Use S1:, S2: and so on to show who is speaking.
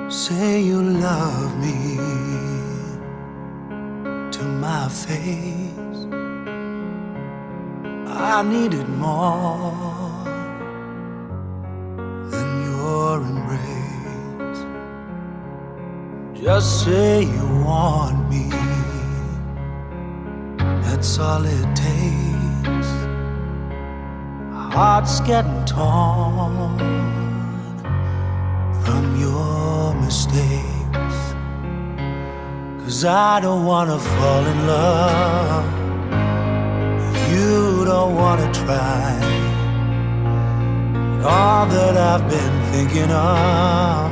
S1: Say you love me to my face. I needed more than your embrace. Just say you want me, that's all it takes. Heart's getting torn from your mistakes, 'cause I don't wanna fall in love if you don't wanna try. All that I've been thinking of